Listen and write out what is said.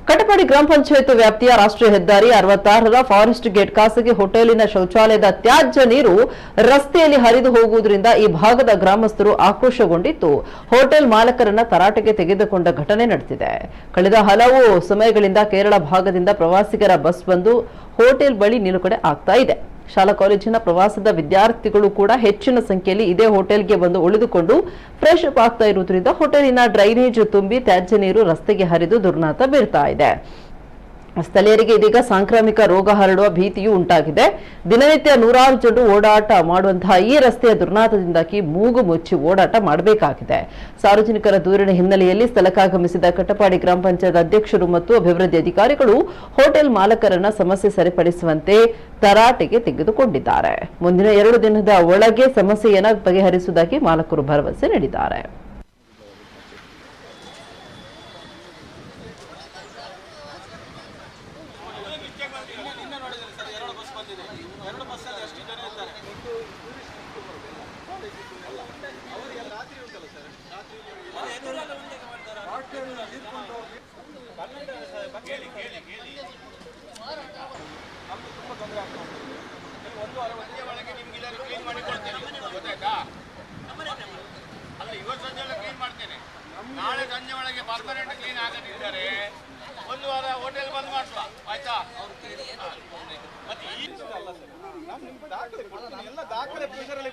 ಕಟಪಾಡಿ ಗ್ರಾಮ ಪಂಚಾಯತ್ ವ್ಯಾಪ್ತಿಯ ರಾಷ್ಟ್ರೀಯ ಹೆದ್ದಾರಿ 66ರ ಫಾರೆಸ್ಟ್ ಗೇಟ್ ಖಾಸಗಿ ಹೋಟೆಲಿನ ಶೌಚಾಲಯದ ತ್ಯಾಜ್ಯ ನೀರು ರಸ್ತೆಯಲ್ಲಿ ಹರಿದು ಹೋಗುವುದರಿಂದ ಈ ಭಾಗದ ಗ್ರಾಮಸ್ಥರು ಆಕ್ರೋಶಗೊಂಡಿದ್ದು ಹೋಟೆಲ್ ಮಾಲಕರನ್ನ ತರಾಟೆಗೆ ತೆಗೆದುಕೊಂಡ ಘಟನೆ ನಡೆದಿದೆ. ಕಳೆದ ಹಲವು ಸಮಯಗಳಿಂದ ಕೇರಳ ಭಾಗದಿಂದ ಪ್ರವಾಸಿಗರ ಬಸ್ ಬಂದು ಹೋಟೆಲ್ ಬಳಿ ನಿಲುಗಡೆ ಆಗ್ತಾ ಇದೆ. ಶಾಲಾ ಕಾಲೇಜಿನ ಪ್ರವಾಸದ ವಿದ್ಯಾರ್ಥಿಗಳು ಕೂಡ ಹೆಚ್ಚಿನ ಸಂಖ್ಯೆಯಲ್ಲಿ ಇದೇ ಹೋಟೆಲ್ಗೆ ಬಂದು ಉಳಿದುಕೊಂಡು ಫ್ರೆಶ್ ಅಪ್ ಆಗ್ತಾ ಇರುವುದರಿಂದ ಹೋಟೆಲಿನ ಡ್ರೈನೇಜ್ ತುಂಬಿ ತ್ಯಾಜ್ಯ ನೀರು ರಸ್ತೆಗೆ ಹರಿದು ದುರ್ನಾತ ಬೀರ್ತಾ ಇದೆ. ಸ್ಥಳೀಯರಿಗೆ ಇದೀಗ ಸಾಂಕ್ರಾಮಿಕ ರೋಗ ಹರಡುವ ಭೀತಿಯೂ ಉಂಟಾಗಿದೆ. ದಿನನಿತ್ಯ ನೂರಾರು ಜನರು ಓಡಾಟ ಮಾಡುವಂತಹ ಈ ರಸ್ತೆಯ ದುರ್ನಾತದಿಂದಾಗಿ ಮೂಗು ಮುಚ್ಚಿ ಓಡಾಟ ಮಾಡಬೇಕಾಗಿದೆ. ಸಾರ್ವಜನಿಕರ ದೂರಿನ ಹಿನ್ನೆಲೆಯಲ್ಲಿ ಸ್ಥಳಕ್ಕಾಗಮಿಸಿದ ಕಟಪಾಡಿ ಗ್ರಾಮ ಪಂಚಾಯತ್ ಅಧ್ಯಕ್ಷರು ಮತ್ತು ಅಭಿವೃದ್ಧಿ ಅಧಿಕಾರಿಗಳು ಹೋಟೆಲ್ ಮಾಲಕರನ್ನ ಸಮಸ್ಯೆ ಸರಿಪಡಿಸುವಂತೆ ತರಾಟೆಗೆ ತೆಗೆದುಕೊಂಡಿದ್ದಾರೆ. ಮುಂದಿನ 2 ದಿನದ ಒಳಗೆ ಸಮಸ್ಯೆಯನ್ನು ಬಗೆಹರಿಸುವುದಾಗಿ ಮಾಲಕರು ಭರವಸೆ ನೀಡಿದ್ದಾರೆ. ನಾಳೆ ಸಂಜೆ ಒಳಗೆ ಪರ್ಮನೆಂಟ್ ಕ್ಲೀನ್ ಆಗದಿದ್ದರೆ 1 ವಾರ ಹೋಟೆಲ್ ಬಂದ್ ಮಾಡುವ ಆಯ್ತಾ. ಎಲ್ಲ ದಾಖಲೆ ಪ್ರೆಷರಲ್ಲಿ